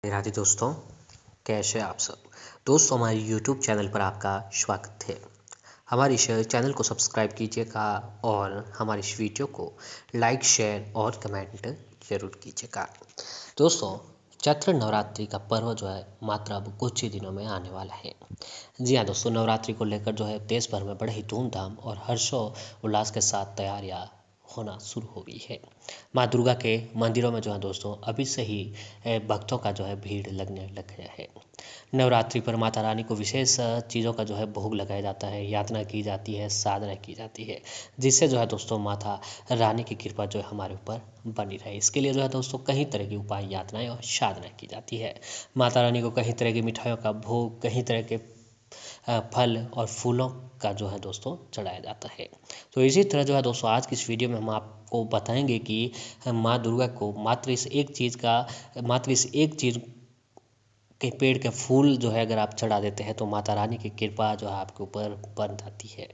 राधे दोस्तों, कैसे आप सब। दोस्तों, हमारे YouTube चैनल पर आपका स्वागत है। हमारे इस चैनल को सब्सक्राइब कीजिएगा और हमारी इस वीडियो को लाइक, शेयर और कमेंट जरूर कीजिएगा। दोस्तों, चैत्र नवरात्रि का पर्व जो है मात्र अब कुछ ही दिनों में आने वाला है। जी हाँ दोस्तों, नवरात्रि को लेकर जो है देश भर में बड़े ही धूमधाम और हर्षोल्लास के साथ तैयारियां होना शुरू हो गई है। माँ दुर्गा के मंदिरों में जो है दोस्तों अभी से ही भक्तों का जो है भीड़ लगने लग गया है। नवरात्रि पर माता रानी को विशेष चीज़ों का जो है भोग लगाया जाता है, यातना की जाती है, साधना की जाती है, जिससे जो है दोस्तों माता रानी की कृपा जो है हमारे ऊपर बनी रहे। इसके लिए जो है दोस्तों कई तरह की उपाय, यातनाएं और साधना की जाती है। माता रानी को कई तरह की मिठाइयों का भोग, कई तरह के फल और फूलों का जो है दोस्तों चढ़ाया जाता है। तो इसी तरह जो है दोस्तों आज की इस वीडियो में हम आपको बताएंगे कि माँ दुर्गा को मात्र इस एक चीज़ के पेड़ के फूल जो है अगर आप चढ़ा देते हैं तो माता रानी की कृपा जो है आपके ऊपर बन जाती है।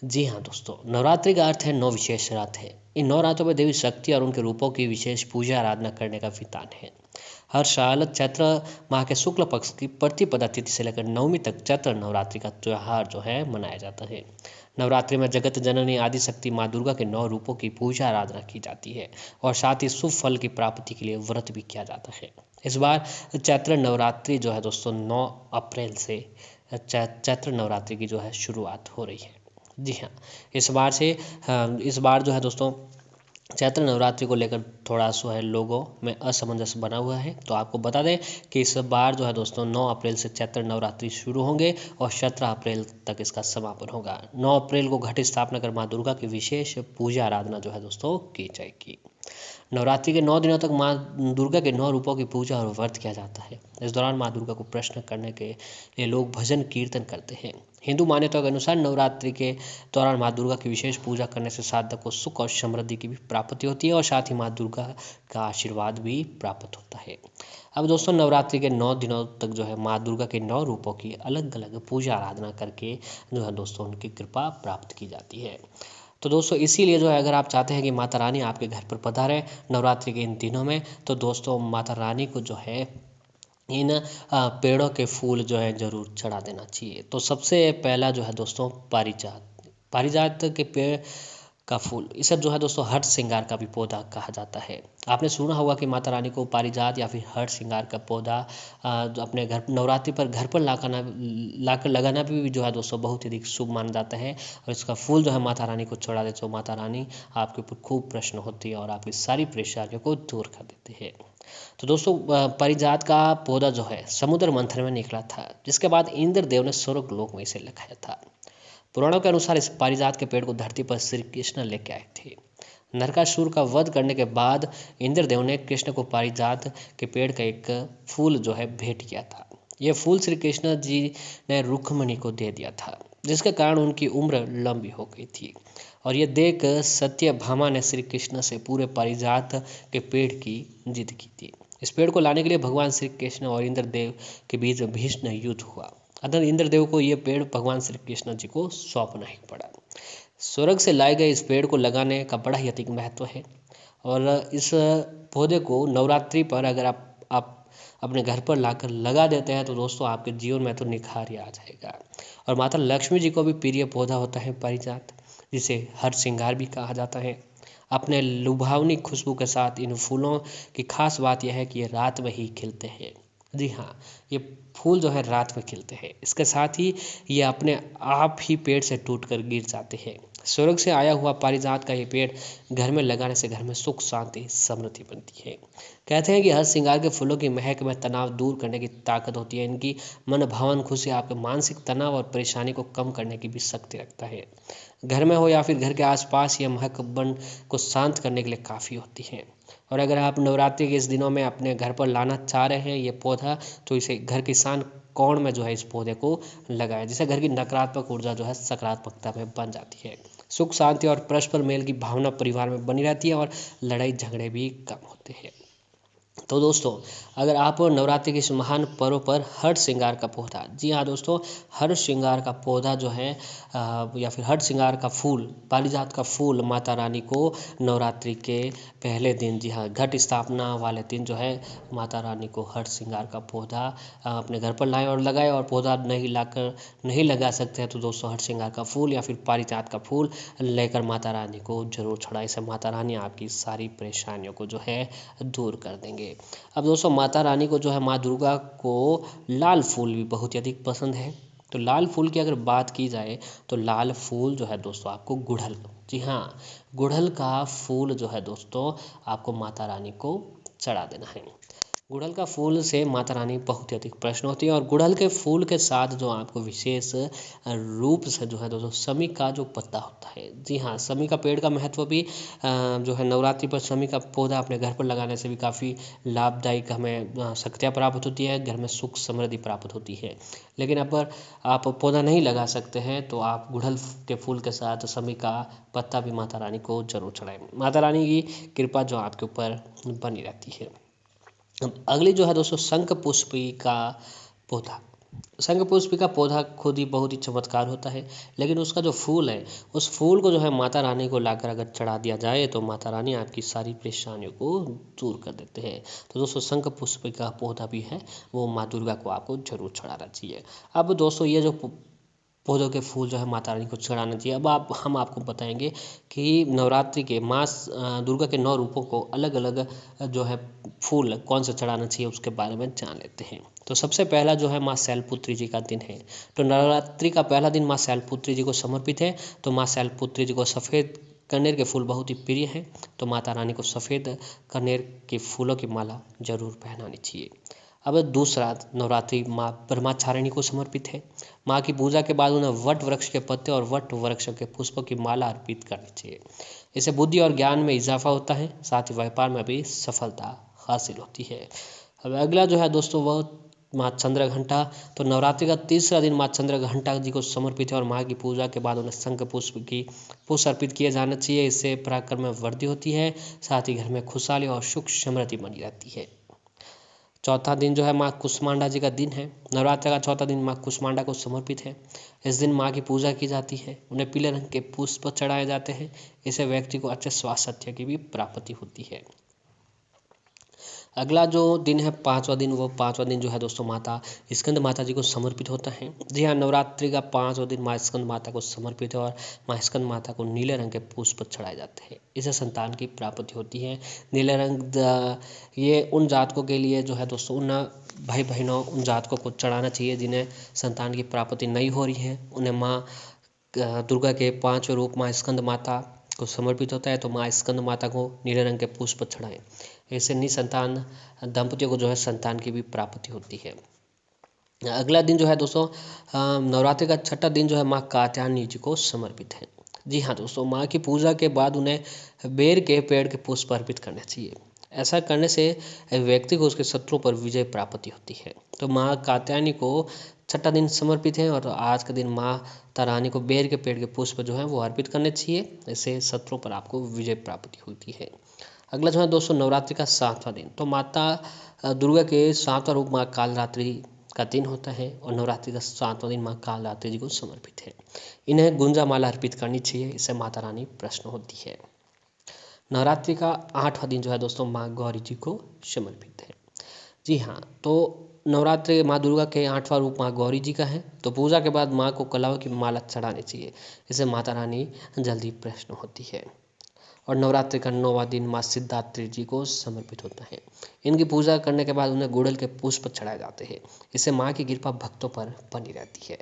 जी हाँ दोस्तों, नवरात्रि का अर्थ है 9 विशेष रात है। इन 9 रातों में देवी शक्ति और उनके रूपों की विशेष पूजा आराधना करने का विधान है। हर साल चैत्र माह के शुक्ल पक्ष की प्रतिपदा तिथि से लेकर नवमी तक चैत्र नवरात्रि का त्योहार जो है मनाया जाता है। नवरात्रि में जगत जननी आदि शक्ति माँ दुर्गा के 9 रूपों की पूजा आराधना की जाती है और साथ ही शुभ फल की प्राप्ति के लिए व्रत भी किया जाता है। इस बार चैत्र नवरात्रि जो है दोस्तों 9 अप्रैल से चैत्र नवरात्रि की जो है शुरुआत हो रही है। जी हाँ, इस बार जो है दोस्तों चैत्र नवरात्रि को लेकर थोड़ा सो है लोगों में असमंजस बना हुआ है। तो आपको बता दें कि इस बार जो है दोस्तों 9 अप्रैल से चैत्र नवरात्रि शुरू होंगे और 17 अप्रैल तक इसका समापन होगा। 9 अप्रैल को घट स्थापना कर माँ दुर्गा की विशेष पूजा आराधना जो है दोस्तों की जाएगी। नवरात्रि के 9 दिनों तक माँ दुर्गा के 9 रूपों की पूजा और व्रत किया जाता है। इस दौरान माँ दुर्गा को प्रसन्न करने के लिए लोग भजन कीर्तन करते हैं। हिंदू मान्यताओं के अनुसार नवरात्रि के दौरान माँ दुर्गा की विशेष पूजा करने से साधक को सुख और समृद्धि की भी प्राप्ति होती है और साथ ही माँ दुर्गा का आशीर्वाद भी प्राप्त होता है। अब दोस्तों नवरात्रि के 9 दिनों तक जो है माँ दुर्गा के 9 रूपों की अलग अलग पूजा आराधना करके जो है दोस्तों उनकी कृपा प्राप्त की जाती है। तो दोस्तों इसीलिए जो है अगर आप चाहते हैं कि माता रानी आपके घर पर पधारे नवरात्रि के इन दिनों में, तो दोस्तों माता रानी को जो है इन पेड़ों के फूल जो है ज़रूर चढ़ा देना चाहिए। तो सबसे पहला जो है दोस्तों पारिजात के पेड़ का फूल, इसे जो है दोस्तों हर्ष श्रृंगार का भी पौधा कहा जाता है। आपने सुना होगा कि माता रानी को पारिजात या फिर हर्ष श्रृंगार का पौधा जो अपने घर नवरात्रि पर घर पर लाकर लगाना भी जो है दोस्तों बहुत ही अधिक शुभ माना जाता है। और इसका फूल जो है माता रानी को चढ़ा दे तो माता रानी आपके ऊपर खूब प्रसन्न होती है और आपकी सारी परेशानियों को दूर कर देती है। तो दोस्तों पारिजात का पौधा जो है समुद्र मंथन में निकला था, जिसके बाद इंद्रदेव ने स्वर्ग लोक में इसे लगाया था। पुराणों के अनुसार इस पारिजात के पेड़ को धरती पर श्री कृष्ण लेके आए थे। नरकासुर का वध करने के बाद इंद्रदेव ने कृष्ण को पारिजात के पेड़ का एक फूल जो है भेंट किया था। यह फूल श्री कृष्ण जी ने रुक्मिणी को दे दिया था, जिसके कारण उनकी उम्र लंबी हो गई थी। और ये देख सत्यभामा ने श्री कृष्ण से पूरे पारिजात के पेड़ की जिद की थी। इस पेड़ को लाने के लिए भगवान श्री कृष्ण और इंद्रदेव के बीच भीषण युद्ध हुआ। अतः इंद्रदेव को यह पेड़ भगवान श्री कृष्ण जी को सौंपना ही पड़ा। स्वर्ग से लाए गए इस पेड़ को लगाने का बड़ा ही अधिक महत्व है और इस पौधे को नवरात्रि पर अगर आप अपने घर पर लाकर लगा देते हैं तो दोस्तों आपके जीवन में तो निखार ही आ जाएगा। और माता लक्ष्मी जी को भी प्रिय पौधा होता है पारिजात, जिसे हर श्रृंगार भी कहा जाता है। अपने लुभावनी खुशबू के साथ इन फूलों की खास बात यह है कि ये रात में ही खिलते हैं। जी हाँ, ये फूल जो है रात में खिलते हैं। इसके साथ ही ये अपने आप ही पेड़ से टूटकर गिर जाते हैं। स्वर्ग से आया हुआ पारिजात का ये पेड़ घर में लगाने से घर में सुख, शांति, समृद्धि बनती है। कहते हैं कि हर श्रृंगार के फूलों की महक में तनाव दूर करने की ताकत होती है। इनकी मन भावन खुशी आपके मानसिक तनाव और परेशानी को कम करने की भी शक्ति रखता है। घर में हो या फिर घर के आसपास यह महक मन को शांत करने के लिए काफ़ी होती है। और अगर आप नवरात्रि के इस दिनों में अपने घर पर लाना चाह रहे हैं ये पौधा, तो इसे घर के ईशान कोण में जो है इस पौधे को लगाएं, जिससे घर की नकारात्मक ऊर्जा जो है सकारात्मकता में बन जाती है। सुख, शांति और परस्पर मेल की भावना परिवार में बनी रहती है और लड़ाई झगड़े भी कम होते हैं। तो दोस्तों, अगर आप नवरात्रि के इस महान पर्व पर हर्ष श्रृंगार का पौधा, जी हाँ दोस्तों, हर्ष श्रृंगार का पौधा जो है या फिर हर्ष श्रृंगार का फूल, पारिजात का फूल माता रानी को नवरात्रि के पहले दिन, जी हाँ, घट स्थापना वाले दिन जो है माता रानी को हर्ष श्रृंगार का पौधा अपने घर पर लाएं और लगाएं। और पौधा नहीं लगा सकते हैं तो दोस्तों हर्ष श्रृंगार का फूल या फिर पारिजात का फूल लेकर माता रानी को जरूर चढ़ाएं। इससे माता रानी आपकी सारी परेशानियों को जो है दूर कर देंगे। अब दोस्तों, माता रानी को जो है, माँ दुर्गा को लाल फूल भी बहुत ही अधिक पसंद है। तो लाल फूल की अगर बात की जाए तो लाल फूल जो है दोस्तों आपको गुड़हल, जी हाँ, गुड़हल का फूल जो है दोस्तों आपको माता रानी को चढ़ा देना है। गुड़हल का फूल से माता रानी बहुत ही अधिक प्रसन्न होती है। और गुड़हल के फूल के साथ जो आपको विशेष रूप से जो है दोस्तों समी का जो पत्ता होता है, जी हाँ, समी का पेड़ का महत्व भी जो है नवरात्रि पर समी का पौधा अपने घर पर लगाने से भी काफ़ी लाभदायक हमें शक्तियाँ प्राप्त होती है, घर में सुख समृद्धि प्राप्त होती है। लेकिन अगर आप पौधा नहीं लगा सकते हैं तो आप गुड़हल के फूल के साथ समी का पत्ता भी माता रानी को जरूर चढ़ाएं। माता रानी की कृपा जो आपके ऊपर बनी रहती है। अब अगली जो है दोस्तों शंख पुष्पी का पौधा। शंख पुष्पी का पौधा खुद ही बहुत ही चमत्कार होता है, लेकिन उसका जो फूल है, उस फूल को जो है माता रानी को लाकर अगर चढ़ा दिया जाए तो माता रानी आपकी सारी परेशानियों को दूर कर देते हैं। तो दोस्तों शंख पुष्पी का पौधा भी है, वो माँ दुर्गा को आपको जरूर चढ़ाना चाहिए। अब दोस्तों ये जो पौधों के फूल जो है माता रानी को चढ़ाना चाहिए। अब हम आपको बताएंगे कि नवरात्रि के दुर्गा के 9 रूपों को अलग अलग जो है फूल कौन सा चढ़ाना चाहिए उसके बारे में जान लेते हैं। तो सबसे पहला जो है माँ शैलपुत्री जी का दिन है। तो नवरात्रि का पहला दिन माँ शैलपुत्री जी को समर्पित है। तो माँ शैलपुत्री जी को सफ़ेद कनेर के फूल बहुत ही प्रिय हैं। तो माता रानी को सफ़ेद कनेर के फूलों की माला जरूर पहनानी चाहिए। अब दूसरा नवरात्रि माँ ब्रह्मचारिणी को समर्पित है। माँ की पूजा के बाद उन्हें वट वृक्ष के पत्ते और वट वृक्ष के पुष्पों की माला अर्पित करनी चाहिए। इससे बुद्धि और ज्ञान में इजाफा होता है, साथ ही व्यापार में भी सफलता हासिल होती है। अब अगला जो है दोस्तों वह माँ चंद्रघंटा। तो नवरात्रि का तीसरा दिन माँ चंद्रघंटा जी को समर्पित है और माँ की पूजा के बाद उन्हें शंख पुष्प अर्पित किए जाना चाहिए। इससे पराक्रम में वृद्धि होती है, साथ ही घर में खुशहाली और सुख समृद्धि बनी रहती है। चौथा दिन जो है माँ कुष्मांडा जी का दिन है। नवरात्र का चौथा दिन माँ कुष्मांडा को समर्पित है। इस दिन माँ की पूजा की जाती है, उन्हें पीले रंग के पुष्प चढ़ाए जाते हैं। इससे व्यक्ति को अच्छे स्वास्थ्य की भी प्राप्ति होती है। अगला जो दिन है पाँचवा दिन, वो पाँचवा दिन जो है दोस्तों माता स्कंद माता जी को समर्पित होता है। जी हाँ, नवरात्रि का पाँचवा दिन माँ स्कंद माता को समर्पित है और माँ स्कंद माता को नीले रंग के पुष्प चढ़ाए जाते हैं। इससे संतान की प्राप्ति होती है। नीले रंग ये उन जातकों के लिए जो है दोस्तों, उन भाई बहनों, उन जातकों को चढ़ाना चाहिए जिन्हें संतान की प्राप्ति नहीं हो रही है। उन्हें माँ दुर्गा के 5वें रूप माँ स्कंद माता को समर्पित होता है। तो माँ स्कंद माता को नीले रंग के पुष्प चढ़ाएं। इससे निसंतान दंपतियों को जो है संतान की भी प्राप्ति होती है। अगला दिन जो है दोस्तों नवरात्रि का छठा दिन जो है माँ कात्यायनी जी को समर्पित है। जी हाँ दोस्तों, माँ की पूजा के बाद उन्हें बेर के पेड़ के पुष्प अर्पित करने चाहिए। ऐसा करने से व्यक्ति को उसके शत्रुओं पर विजय प्राप्ति होती है। तो माँ कात्यायनी को छठा दिन समर्पित है और आज का दिन माँ तारानी को बेर के पेड़ के पुष्प जो है वो अर्पित करने चाहिए। इससे शत्रुओं पर आपको विजय प्राप्ति होती है। अगला जो है दोस्तों नवरात्रि का 7वां दिन। तो माता दुर्गा के 7वां रूप माँ कालरात्रि का दिन होता है और नवरात्रि का 7वां दिन माँ कालरात्रि जी को समर्पित है। इन्हें गुंजा माला अर्पित करनी चाहिए, इससे माता रानी प्रसन्न होती है। नवरात्रि का 8वां दिन जो है दोस्तों माँ गौरी जी को समर्पित है। जी हाँ, तो नवरात्रि माँ दुर्गा के 8वां रूप माँ गौरी जी का है। तो पूजा के बाद माँ को कलाव की माला चढ़ानी चाहिए, इससे माता रानी जल्दी प्रसन्न होती है। और नवरात्रि का 9वां दिन माँ सिद्धात्री जी को समर्पित होता है। इनकी पूजा करने के बाद उन्हें गुड़हल के पुष्प चढ़ाए जाते हैं। इससे माँ की कृपा भक्तों पर बनी रहती है।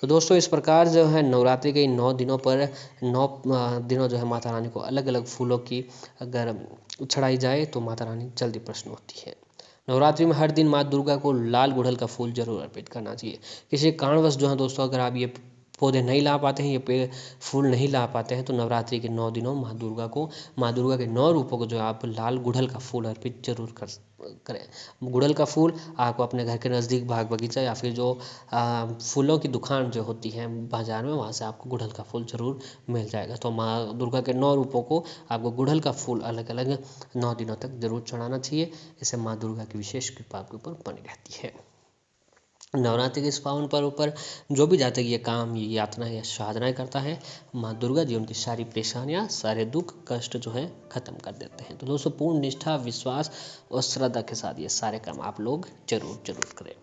तो दोस्तों इस प्रकार जो है नवरात्रि के 9 दिनों पर 9 दिनों जो है माता रानी को अलग अलग फूलों की अगर चढ़ाई जाए तो माता रानी जल्दी प्रसन्न होती है। नवरात्रि में हर दिन माँ दुर्गा को लाल गुड़हल का फूल जरूर अर्पित करना चाहिए। किसी कारणवश जो है दोस्तों अगर आप ये पौधे नहीं ला पाते हैं, ये पेड़ फूल नहीं ला पाते हैं, तो नवरात्रि के 9 दिनों माँ दुर्गा के 9 रूपों को जो आप लाल गुड़हल का फूल अर्पित जरूर करें। गुड़हल का फूल आपको अपने घर के नज़दीक बाग बगीचा या फिर जो फूलों की दुकान जो होती है बाजार में, वहाँ से आपको गुड़हल का फूल जरूर मिल जाएगा। तो माँ दुर्गा के 9 रूपों को आपको गुड़हल का फूल अलग अलग 9 दिनों तक जरूर चढ़ाना चाहिए। इससे माँ दुर्गा की विशेष कृपा आपके ऊपर बनी रहती है। नवरात्रि के इस पावन पर्व पर जो भी जातक ये काम, ये यातना या साधनाएं करता है, माँ दुर्गा जी उनकी सारी परेशानियां, सारे दुख कष्ट जो है खत्म कर देते हैं। तो दोस्तों, पूर्ण निष्ठा, विश्वास और श्रद्धा के साथ ये सारे काम आप लोग जरूर जरूर करें।